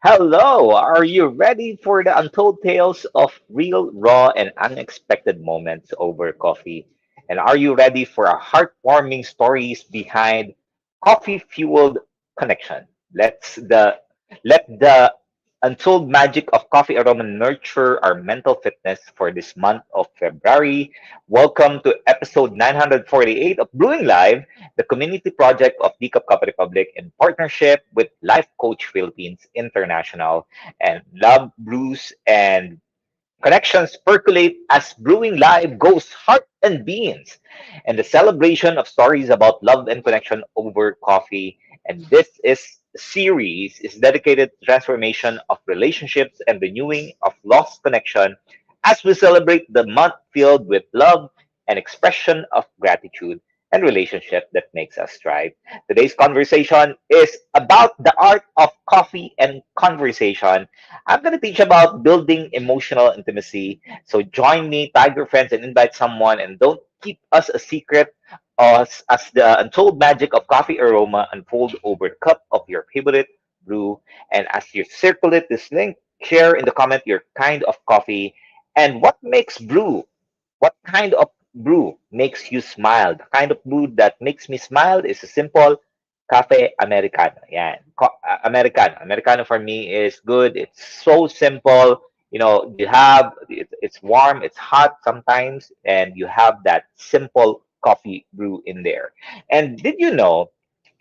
Hello, are you ready for the untold tales of real, raw, and unexpected moments over coffee? And are you ready for a heartwarming stories behind coffee-fueled connection? Let the untold magic of coffee aroma nurture our mental fitness for this month of February. Welcome to episode 948 of Brewing Live, the community project of Decaf Coffee Republic in partnership with Life Coach Philippines International and Love Brews and Connections percolate as Brewing Live goes heart and beans and the celebration of stories about love and connection over coffee. And this is series is dedicated to transformation of relationships and renewing of lost connection as we celebrate the month filled with love and expression of gratitude and relationship that makes us thrive. Today's conversation is about the art of coffee and conversation. I'm going to teach about building emotional intimacy. So join me, tag your friends, and invite someone. And don't keep us a secret as the untold magic of coffee aroma unfold over a cup of your favorite brew. And as you circulate this link, share in the comment your kind of coffee and what makes brew. What kind of brew makes you smile? The kind of brew that makes me smile is a simple cafe americano. Yeah, americano. Americano for me is good. It's so simple. You have it's warm, it's hot sometimes, and you have that simple coffee brew in there. And did you know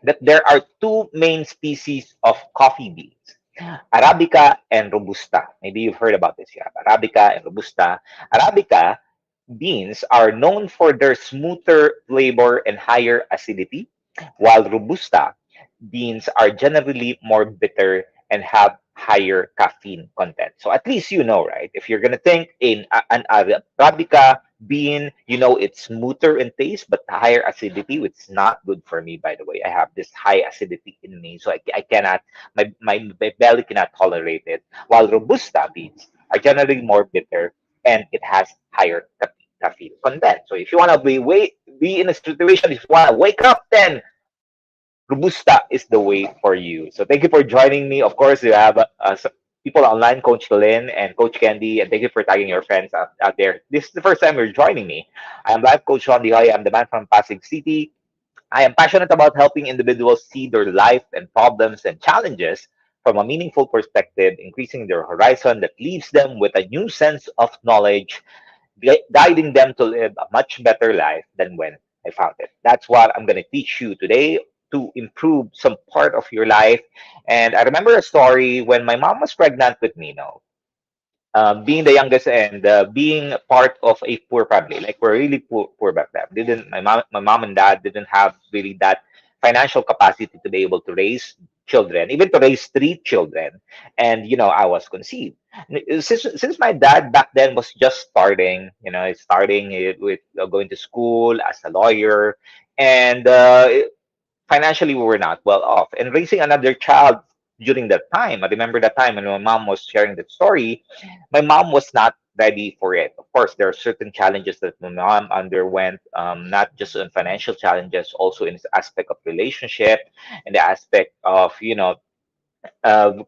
that there are two main species of coffee beans? Arabica and Robusta. Maybe you've heard about this. Yeah, Arabica and Robusta. Arabica beans are known for their smoother flavor and higher acidity, while Robusta beans are generally more bitter and have higher caffeine content. So at least you know, right? If you're gonna think in an Arabica bean, you know it's smoother in taste but higher acidity, which is not good for me, by the way. I have this high acidity in me, so I cannot, my belly cannot tolerate it. While Robusta beans are generally more bitter and it has higher caffeine content. So if you want to be in a situation, if you want to wake up, then Robusta is the way for you. So thank you for joining me. Of course, you have people online, Coach Lynn and Coach Candy, and thank you for tagging your friends out there. This is the first time you're joining me. I am Life Coach Shaun. I'm the man from Pasig City. I am passionate about helping individuals see their life and problems and challenges from a meaningful perspective, increasing their horizon that leaves them with a new sense of knowledge, guiding them to live a much better life than when I found it. That's what I'm going to teach you today to improve some part of your life. And I remember a story when my mom was pregnant with me, being the youngest and being part of a poor family. Like we're really poor back then. Didn't my mom and dad didn't have really that financial capacity to be able to raise children, even to raise three children. And I was conceived. Since my dad back then was just starting, starting with going to school as a lawyer, and financially we were not well off. And raising another child during that time, I remember that time when my mom was sharing that story, my mom was not ready for it. Of course, there are certain challenges that my mom underwent, not just in financial challenges, also in the aspect of relationship and the aspect of,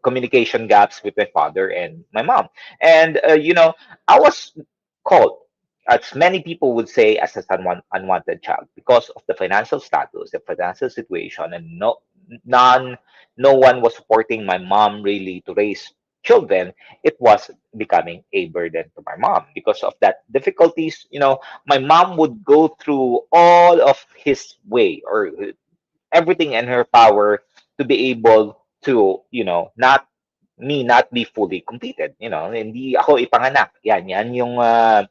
communication gaps with my father and my mom. And, I was called, as many people would say, as an unwanted child because of the financial status, the financial situation, and none, no one was supporting my mom really to raise children. It was becoming a burden to my mom because of that difficulties. My mom would go through all of his way or everything in her power to be able to, not be fully completed. Hindi ako ipanganak. Yan yung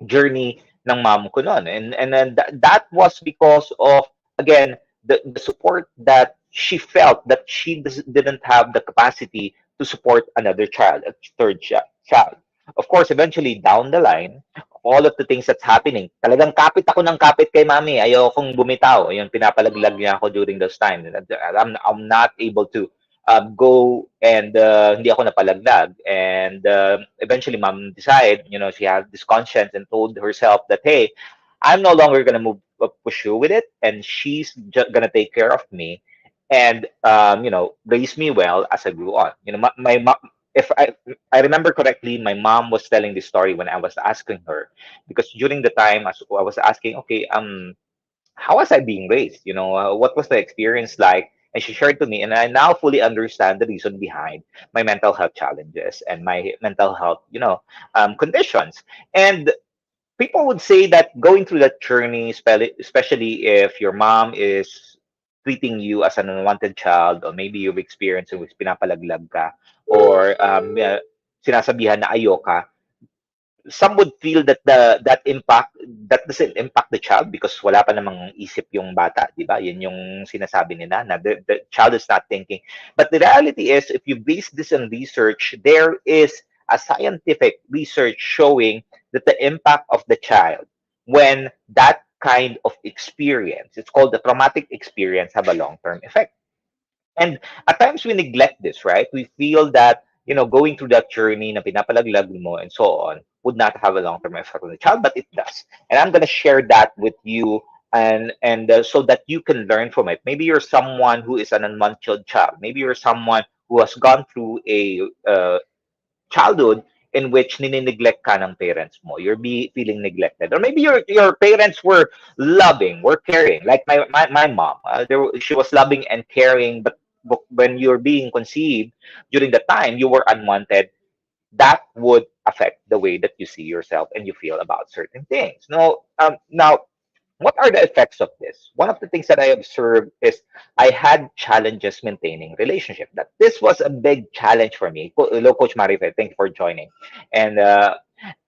journey ng mom ko noon. And then that was because of, again, the support that she felt that she didn't have the capacity to support another child, a third child. Of course, eventually down the line, all of the things that's happening, talagang kapit ako ng kapit kay mami. Ayaw kong bumitaw. Yung pinapalaglag niya ako during those times. I'm not able to go and hindi ako napalaglag. And eventually, mom decided, she had this conscience and told herself that, hey, I'm no longer going to move push you with it, and she's just going to take care of me. and raised me well as I grew on. My mom, if I remember correctly, my mom was telling this story when I was asking her, because during the time as I was asking, okay, how was I being raised? What was the experience like? And she shared to me, and I now fully understand the reason behind my mental health challenges and my mental health, conditions. And people would say that going through that journey, especially if your mom is treating you as an unwanted child, or maybe you've experienced which pinapalaglag ka, or sinasabihan na ayoka, some would feel that that impact that doesn't impact the child because wala pa namang isip yung bata, di ba? Yun yung sinasabi nila na the child is not thinking. But the reality is, if you base this on research, there is a scientific research showing that the impact of the child when that kind of experience, it's called the traumatic experience, have a long-term effect. And at times we neglect this, right? We feel that, going through that journey na pinapalaglag mo and so on would not have a long-term effect on the child, but it does. And I'm going to share that with you, and so that you can learn from it. Maybe you're someone who is an unwanted child. Maybe you're someone who has gone through a childhood in which ninineglect ka ng parents mo. You're feeling neglected. Or maybe your parents were loving, were caring. Like my mom. She was loving and caring, but when you're being conceived, during the time you were unwanted, that would affect the way that you see yourself and you feel about certain things. Now, what are the effects of this? One of the things that I observed is I had challenges maintaining relationship. That this was a big challenge for me. Hello, Coach Marife. Thank you for joining. And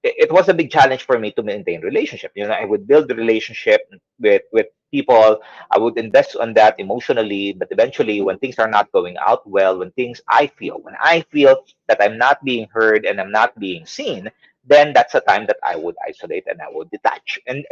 it was a big challenge for me to maintain relationship. I would build the relationship with people. I would invest on that emotionally, but eventually, when things are not going out well, when I feel that I'm not being heard and I'm not being seen, then that's a time that I would isolate and I would detach. And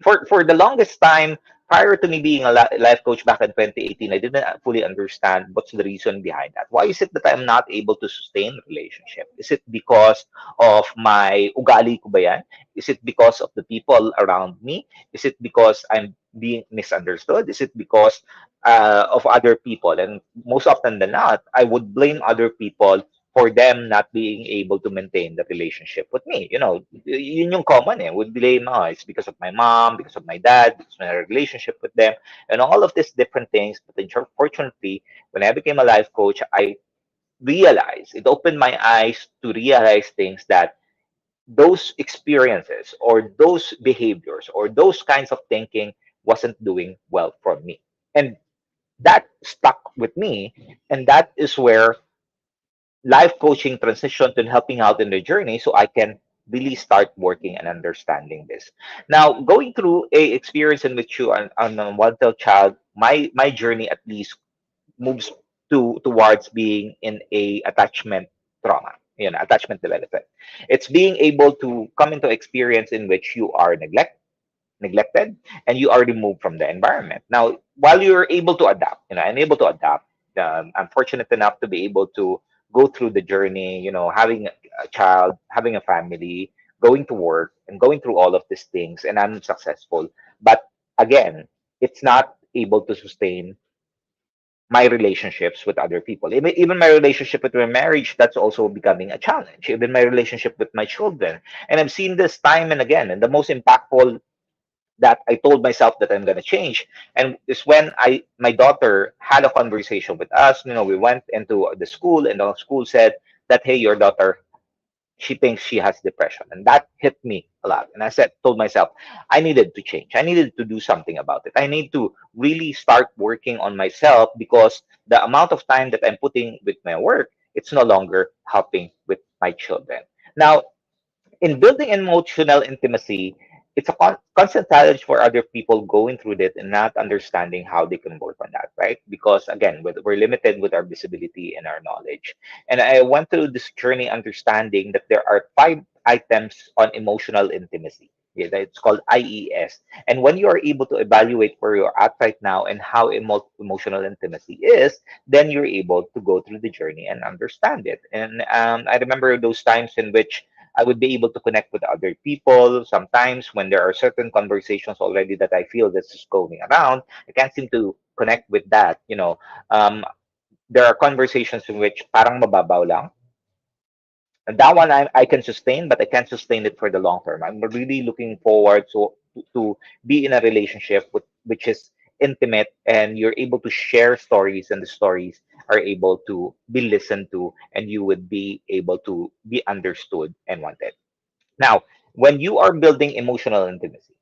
for the longest time prior to me being a life coach back in 2018, I didn't fully understand what's the reason behind that. Why is it that I'm not able to sustain relationship? Is it because of my ugali ko ba yan? Is it because of the people around me? Is it because I'm being misunderstood? Is it because of other people? And most often than not, I would blame other people for them not being able to maintain the relationship with me. Yun yung common would blame, it's because of my mom, because of my dad, because of my relationship with them, and all of these different things. But fortunately, when I became a life coach, I realized, it opened my eyes to realize things that those experiences or those behaviors or those kinds of thinking wasn't doing well for me. And that stuck with me. And that is where life coaching transition to helping out in the journey so I can really start working and understanding this. Now, going through a experience in which you are on a one-tailed child, my journey at least moves towards being in a attachment trauma, attachment development. It's being able to come into experience in which you are neglected and you are removed from the environment. Now, while you're able to adapt, I'm able to adapt. I'm fortunate enough to be able to go through the journey, having a child, having a family, going to work, and going through all of these things, and I'm successful. But again, it's not able to sustain my relationships with other people. Even my relationship with my marriage, that's also becoming a challenge. Even my relationship with my children. And I've seen this time and again. And the most impactful that I told myself that I'm gonna change. And it's when my daughter had a conversation with us. We went into the school, and the school said that, hey, your daughter, she thinks she has depression, and that hit me a lot. And told myself, I needed to change. I needed to do something about it. I need to really start working on myself because the amount of time that I'm putting with my work, it's no longer helping with my children. Now, in building emotional intimacy, it's a constant challenge for other people going through it and not understanding how they can work on that, right? Because again, we're limited with our visibility and our knowledge. And I went through this journey understanding that there are 5 items on emotional intimacy. Yeah, it's called IES. And when you are able to evaluate where you're at right now and how emotional intimacy is, then you're able to go through the journey and understand it. And I remember those times in which I would be able to connect with other people. Sometimes when there are certain conversations already that I feel this is going around, I can't seem to connect with that, um, there are conversations in which parang mababaw lang. And that one I can sustain, but I can't sustain it for the long term. I'm really looking forward to be in a relationship which is intimate, and you're able to share stories, and the stories are able to be listened to, and you would be able to be understood and wanted. Now, when you are building emotional intimacy,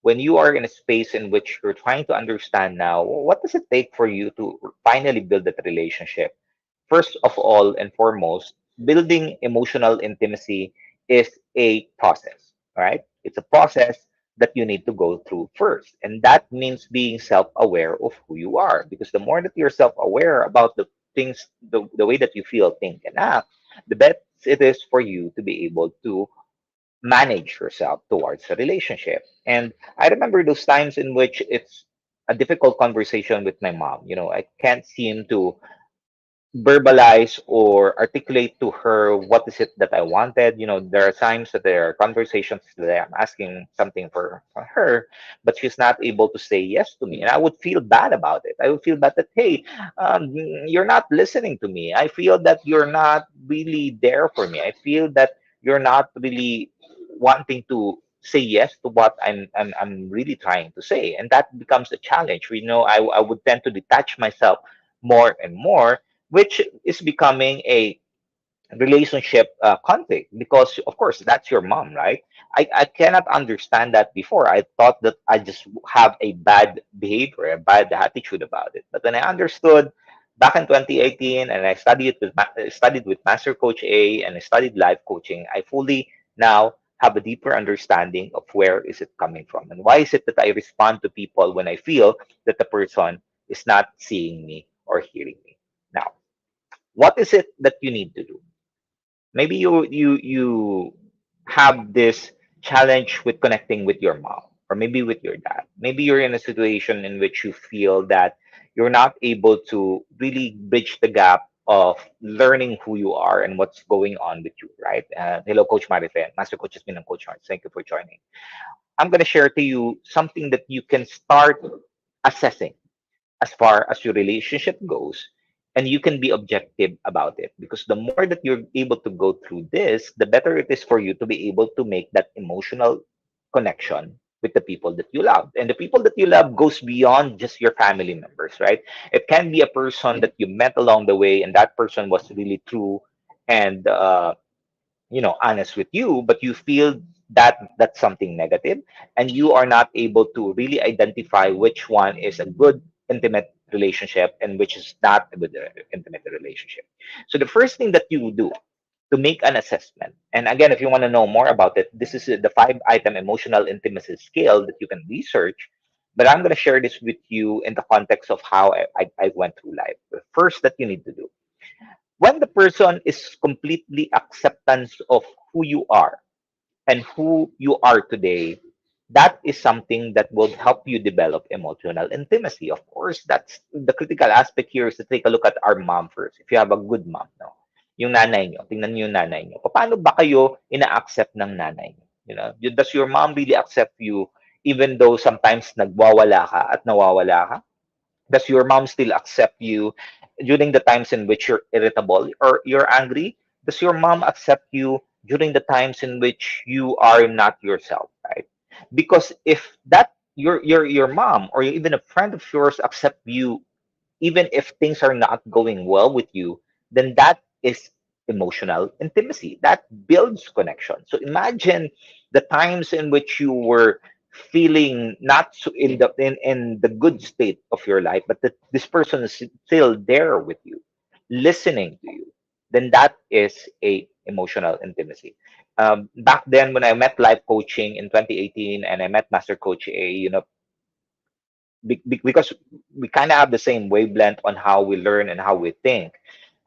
when you are in a space in which you're trying to understand now, what does it take for you to finally build that relationship? First of all and foremost, building emotional intimacy is a process, right? It's a process that you need to go through first. And that means being self aware of who you are. Because the more that you're self aware about the things, the way that you feel, think, and act, the best it is for you to be able to manage yourself towards a relationship. And I remember those times in which it's a difficult conversation with my mom. I can't seem to verbalize or articulate to her what is it that I wanted. There are times that there are conversations that I'm asking something for her, but she's not able to say yes to me. And I would feel bad about it. I would feel bad that, hey, you're not listening to me. I feel that you're not really there for me. I feel that you're not really wanting to say yes to what I'm really trying to say. And that becomes a challenge. I would tend to detach myself more and more, which is becoming a relationship conflict, because of course that's your mom, right? I cannot understand that. Before, I thought that I just have a bad behavior, a bad attitude about it. But when I understood back in 2018, and I studied with Master Coach A, and I studied life coaching, I fully now have a deeper understanding of where is it coming from, and why is it that I respond to people when I feel that the person is not seeing me or hearing me. Now, what is it that you need to do? Maybe you have this challenge with connecting with your mom, or maybe with your dad. Maybe you're in a situation in which you feel that you're not able to really bridge the gap of learning who you are and what's going on with you, right? Hello, Coach Marife. Master Coach Jasmine and Coach Hart. Thank you for joining. I'm going to share to you something that you can start assessing as far as your relationship goes, and you can be objective about it, because the more that you're able to go through this, the better it is for you to be able to make that emotional connection with the people that you love. And the people that you love goes beyond just your family members, right? It can be a person that you met along the way, and that person was really true and honest with you, but you feel that that's something negative, and you are not able to really identify which one is a good intimate relationship and which is not a good intimate relationship. So the first thing that you do to make an assessment, and again, if you want to know more about it, this is the 5 item emotional intimacy scale that you can research, but I'm going to share this with you in the context of how I went through life. The first that you need to do, when the person is completely acceptance of who you are and who you are today, that is something that will help you develop emotional intimacy. Of course, that's the critical aspect here, is to take a look at our mom first. If you have a good mom, no? Yung nanay nyo, tingnan nyo yung nanay nyo. Paano ba kayo ina-accept ng nanay nyo? Does your mom really accept you even though sometimes nagwawala ka at nawawala ka? Does your mom still accept you during the times in which you're irritable or you're angry? Does your mom accept you during the times in which you are not yourself, right? Because if that your mom or even a friend of yours accept you even if things are not going well with you, then that is emotional intimacy. That builds connection. So imagine the times in which you were feeling not so in the good state of your life, but that this person is still there with you, listening to you. Then that is a emotional intimacy. Back then, when I met life coaching in 2018, and I met Master Coach A, because we kind of have the same wavelength on how we learn and how we think.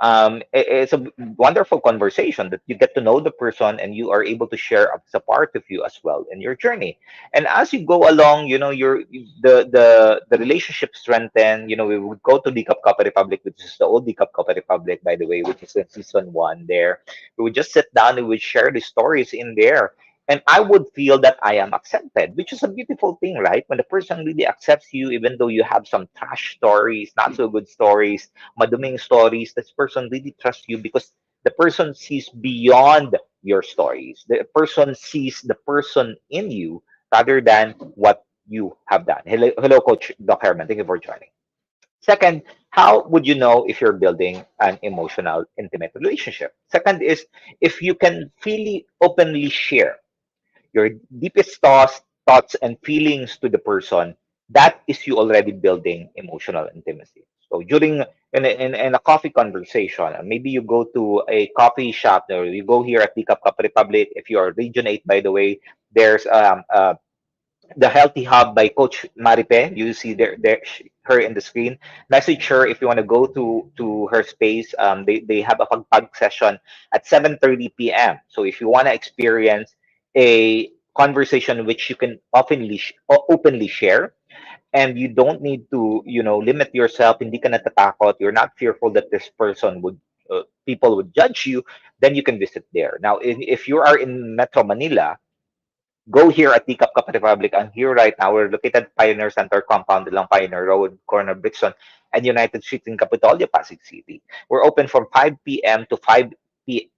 It's a wonderful conversation that you get to know the person, and you are able to share as a part of you as well in your journey. And as you go along, the relationship strengthen. We would go to Decaf Coffee Republic, which is the old Decaf Coffee Republic, by the way, which is in season 1. There, we would just sit down and we would share the stories in there. and I would feel that I am accepted, which is a beautiful thing, right? When the person really accepts you, even though you have some trash stories, not so good stories, maduming stories, this person really trusts you because the person sees beyond your stories. The person sees the person in you rather than what you have done. Hello, Coach Doc Herman. Thank you for joining. Second, how would you know if you're building an emotional, intimate relationship? Second is if you can freely, openly share your deepest thoughts and feelings to the person, that is you already building emotional intimacy. So during in a coffee conversation, maybe you go to a coffee shop or you go here at the Cup Republic. If you are Region 8, by the way, there's the Healthy Hub by Coach Maripe. You see her in the screen. Message her if you want to go to her space. They have a pag session at 7:30 p.m. So if you want to experience a conversation which you can openly share, and you don't need to limit yourself, hindi ka natatakot, you're not fearful that this person would people would judge you, then you can visit there. Now, if you are in Metro Manila, go here at Cup Republic. I'm here right now. We're located at Pioneer Center compound along Pioneer Road, corner Brixton, and United Street in Capitolio, Pasig City. We're open from 5 p.m. to 5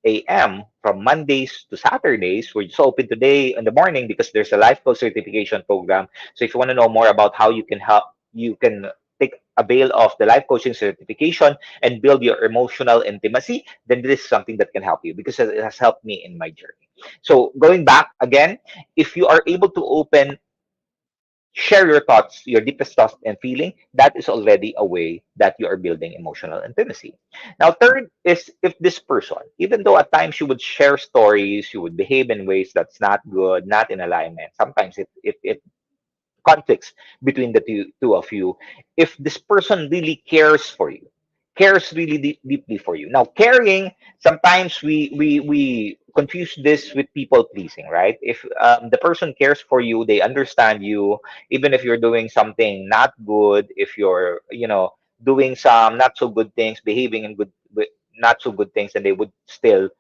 a.m. from Mondays to Saturdays. We're just open today in the morning because there's a life coach certification program. So if you want to know more about how you can help, you can take avail of the life coaching certification and build your emotional intimacy, then this is something that can help you because it has helped me in my journey. So going back again, if you are able to share your thoughts, your deepest thoughts and feeling, that is already a way that you are building emotional intimacy. Now, third is if this person, even though at times you would share stories, you would behave in ways that's not good, not in alignment, sometimes it conflicts between the two of you, if this person really cares for you, cares really deeply for you. Now, caring, sometimes we confuse this with people pleasing, right? If the person cares for you, they understand you, even if you're doing something not good, if you're doing some not so good things, behaving in good not so good things, and they would still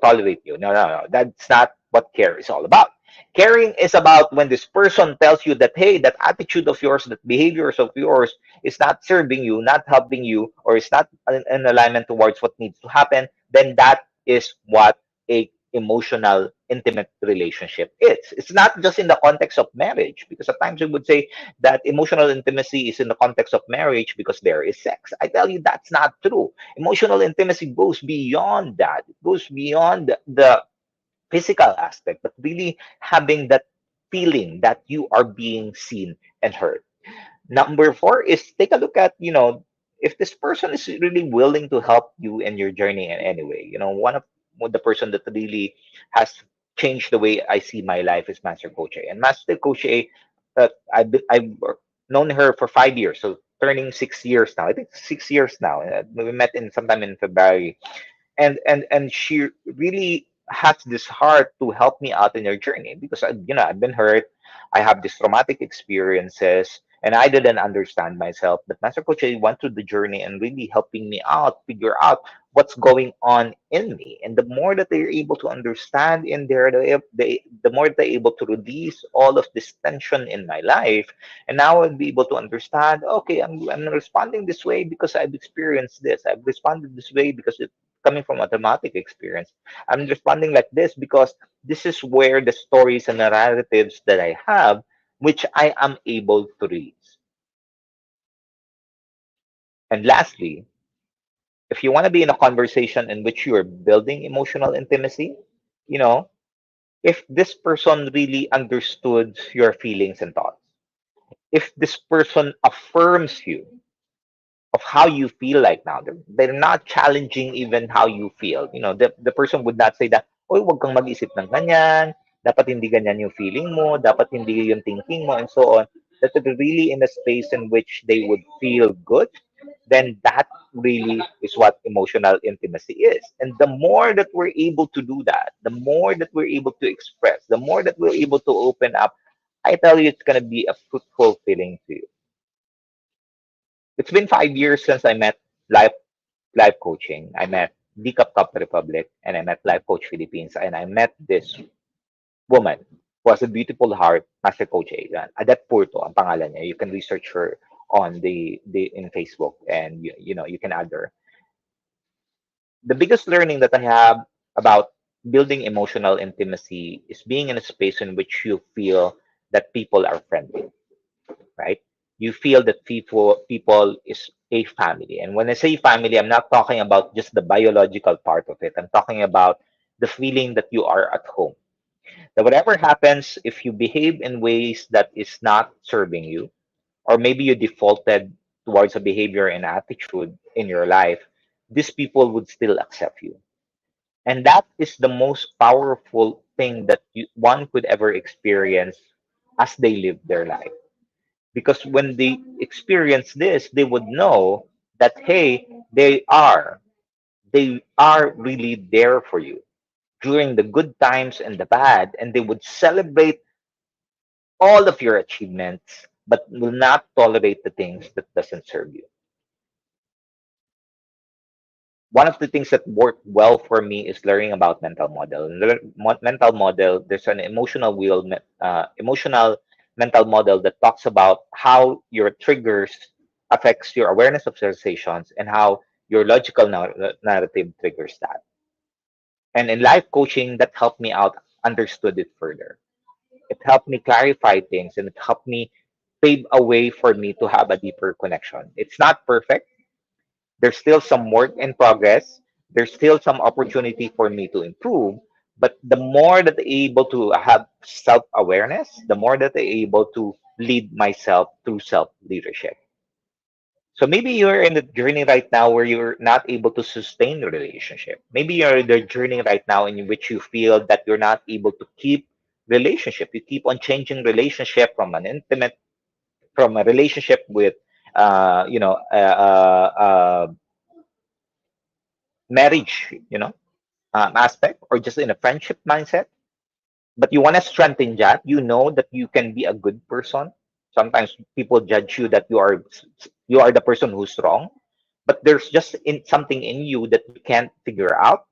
tolerate you. No, no, no, that's not what care is all about. Caring is about when this person tells you that, hey, that attitude of yours, that behaviors of yours is not serving you, not helping you, or is not in alignment towards what needs to happen, then that is what a emotional, intimate relationship is. It's not just in the context of marriage, because at times we would say that emotional intimacy is in the context of marriage because there is sex. I tell you that's not true. Emotional intimacy goes beyond that. It goes beyond the physical aspect, but really having that feeling that you are being seen and heard. Number four is take a look at, if this person is really willing to help you in your journey in any way. One of the person that really has changed the way I see my life is Master Coach A. And Master Coach A, I've known her for 5 years, so turning 6 years now. I think 6 years now. We met in sometime in February, and she really has this heart to help me out in your journey because I've been hurt. I have these traumatic experiences and I didn't understand myself, but Master Coach went through the journey and really helping me out figure out what's going on in me. And the more that they're able to understand in there, the more they're able to release all of this tension in my life. And now I'll be able to understand, okay, I'm responding this way because I've experienced this. I've responded this way because coming from a traumatic experience. I'm responding like this because this is where the stories and the narratives that I have, which I am able to release. And lastly, if you want to be in a conversation in which you are building emotional intimacy, you know, if this person really understood your feelings and thoughts, if this person affirms you of how you feel like now. They're not challenging even how you feel. The person would not say that, oy, wag kang mag-isip ng ganyan, dapat hindi ganyan yung feeling mo, dapat hindi yung thinking mo, and so on. That they're really in a space in which they would feel good, then that really is what emotional intimacy is. And the more that we're able to do that, the more that we're able to express, the more that we're able to open up, I tell you, it's going to be a fruitful feeling to you. It's been 5 years since I met life life coaching. I met Cup Republic and I met Life Coach Philippines and I met this. woman who has a beautiful heart, Master Coach A. Yan. Adet Purto, ang pangalan niya. You can research her on the in Facebook, and you can add her. The biggest learning that I have about building emotional intimacy is being in a space in which you feel that people are friendly, right? You feel that people is a family. And when I say family, I'm not talking about just the biological part of it. I'm talking about the feeling that you are at home. That whatever happens, if you behave in ways that is not serving you, or maybe you defaulted towards a behavior and attitude in your life, these people would still accept you. And that is the most powerful thing that one could ever experience as they live their life. Because when they experience this, they would know that, hey, they are really there for you during the good times and the bad, and they would celebrate all of your achievements, but will not tolerate the things that doesn't serve you. One of the things that worked well for me is learning about mental model. Mental model, there's an emotional mental model that talks about how your triggers affects your awareness of sensations and how your logical narrative triggers that. And in life coaching, that helped me out understood it further. It helped me clarify things, and it helped me pave a way for me to have a deeper connection. It's not perfect. There's still some work in progress. There's still some opportunity for me to improve. But the more that I'm able to have self awareness, the more that I'm able to lead myself through self leadership. So maybe you're in the journey right now where you're not able to sustain the relationship. Maybe you're in the journey right now in which you feel that you're not able to keep relationship. You keep on changing relationship from a relationship with, marriage, aspect, or just in a friendship mindset, but you want to strengthen that. You know that you can be a good person. Sometimes people judge you that you are the person who's wrong, but there's just something in you that you can't figure out.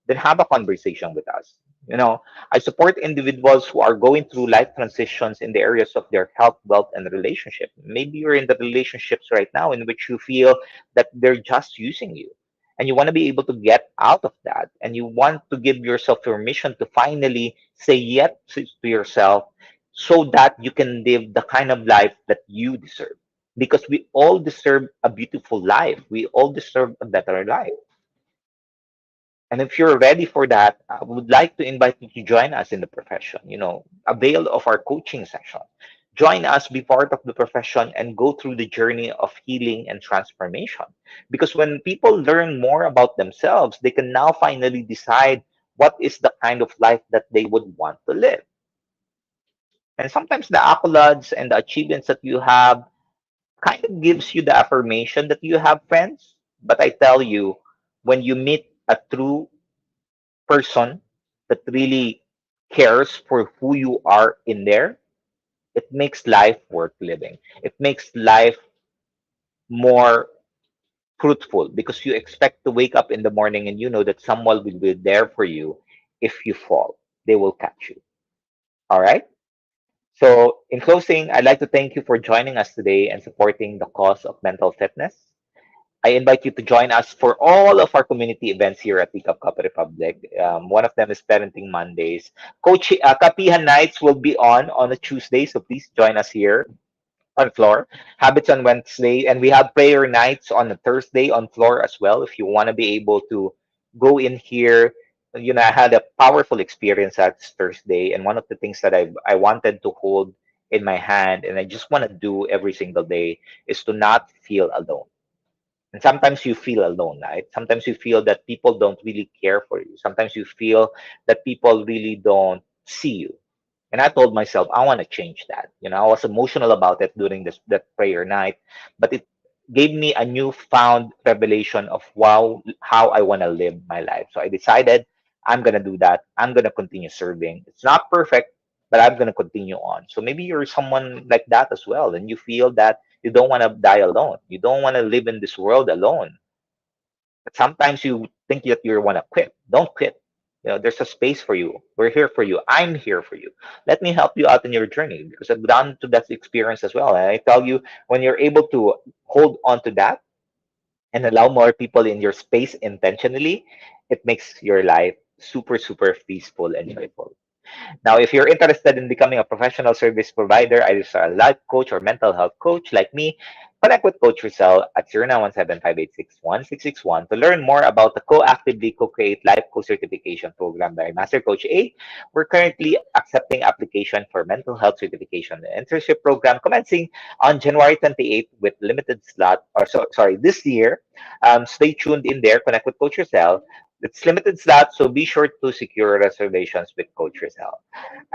Then have a conversation with us. I support individuals who are going through life transitions in the areas of their health, wealth, and relationship. Maybe you're in the relationships right now in which you feel that they're just using you, and you want to be able to get out of that, and you want to give yourself permission to finally say yes to yourself, so that you can live the kind of life that you deserve, because we all deserve a beautiful life. We all deserve a better life. And if you're ready for that, I would like to invite you to join us in the profession. Avail of our coaching session. Join us, be part of the profession, and go through the journey of healing and transformation. Because when people learn more about themselves, they can now finally decide what is the kind of life that they would want to live. And sometimes the accolades and the achievements that you have kind of gives you the affirmation that you have friends. But I tell you, when you meet a true person that really cares for who you are in there, it makes life worth living. It makes life more fruitful, because you expect to wake up in the morning and you know that someone will be there for you. If you fall, they will catch you. All right. So, in closing, I'd like to thank you for joining us today and supporting the cause of mental fitness. I invite you to join us for all of our community events here at Pickup Cup Republic. One of them is Parenting Mondays. Kapihan Nights will be on a Tuesday, so please join us here on floor. Habits on Wednesday, and we have prayer nights on a Thursday on floor as well. If you want to be able to go in here, I had a powerful experience at Thursday, and one of the things that I wanted to hold in my hand, and I just want to do every single day, is to not feel alone. And sometimes you feel alone, right? Sometimes you feel that people don't really care for you. Sometimes you feel that people really don't see you. And I told myself, I want to change that. I was emotional about it during that prayer night, but it gave me a newfound revelation of how I want to live my life. So I decided I'm gonna do that. I'm gonna continue serving. It's not perfect, but I'm gonna continue on. So maybe you're someone like that as well, and you feel that you don't want to die alone. You don't want to live in this world alone. But sometimes you think that you want to quit. Don't quit. There's a space for you. We're here for you. I'm here for you. Let me help you out in your journey because I've done to that experience as well. And I tell you, when you're able to hold on to that and allow more people in your space intentionally, it makes your life super, super peaceful and joyful. Now, if you're interested in becoming a professional service provider, either a life coach or mental health coach like me, connect with Coach Rizal at 0917-586-1661 to learn more about the co-actively co-create life coach certification program by Master Coach A. We're currently accepting application for mental health certification and internship program commencing on January 28th with limited slot, this year. Stay tuned in there, connect with Coach Rizal. It's limited slot, so be sure to secure reservations with Coach Rizal.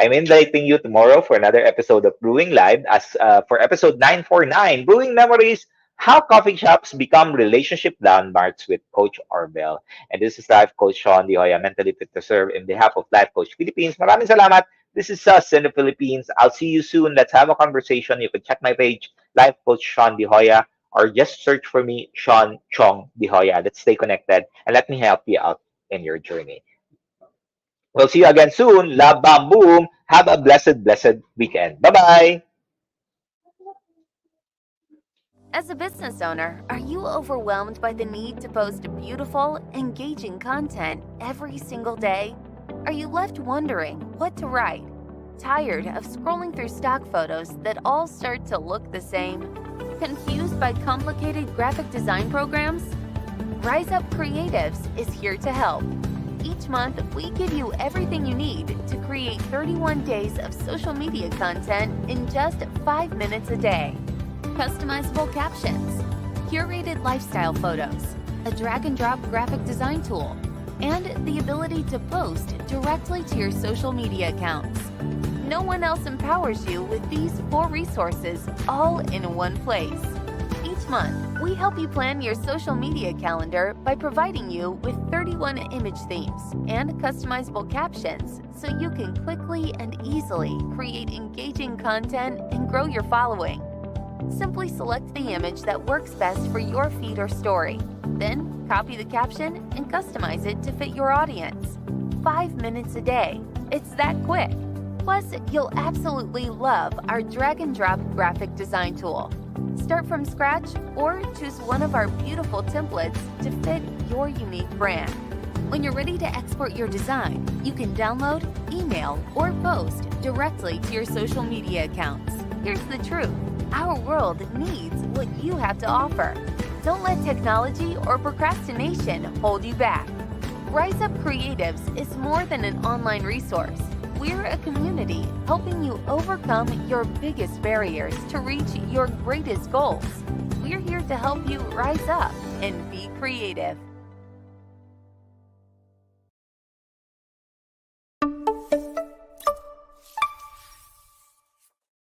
I'm inviting you tomorrow for another episode of Brewing Live as for episode 949, Brewing Memories, How Coffee Shops Become Relationship Landmarks with Coach Arbel. And this is Life Coach Shaun Hoya, mentally fit to serve in behalf of Life Coach Philippines. Maraming salamat. This is us in the Philippines. I'll see you soon. Let's have a conversation. You can check my page, Life Coach Shaun Hoya, or just search for me, Shaun Chong Hoya. Let's stay connected and let me help you out in your journey. We'll see you again soon. Love, bam, boom. Have a blessed, blessed weekend. Bye-bye. As a business owner, are you overwhelmed by the need to post beautiful, engaging content every single day? Are you left wondering what to write? Tired of scrolling through stock photos that all start to look the same? Confused by complicated graphic design programs? Rise Up Creatives is here to help. Each month, we give you everything you need to create 31 days of social media content in just 5 minutes a day. Customizable captions, curated lifestyle photos, a drag-and-drop graphic design tool, and the ability to post directly to your social media accounts. No one else empowers you with these 4 resources all in one place. Each month, we help you plan your social media calendar by providing you with 31 image themes and customizable captions so you can quickly and easily create engaging content and grow your following. Simply select the image that works best for your feed or story. Then, copy the caption and customize it to fit your audience. 5 minutes a day. It's that quick. Plus, you'll absolutely love our drag-and-drop graphic design tool. Start from scratch or choose one of our beautiful templates to fit your unique brand. When you're ready to export your design, you can download, email, or post directly to your social media accounts. Here's the truth. Our world needs what you have to offer. Don't let technology or procrastination hold you back. Rise Up Creatives is more than an online resource. We're a community helping you overcome your biggest barriers to reach your greatest goals. We're here to help you rise up and be creative.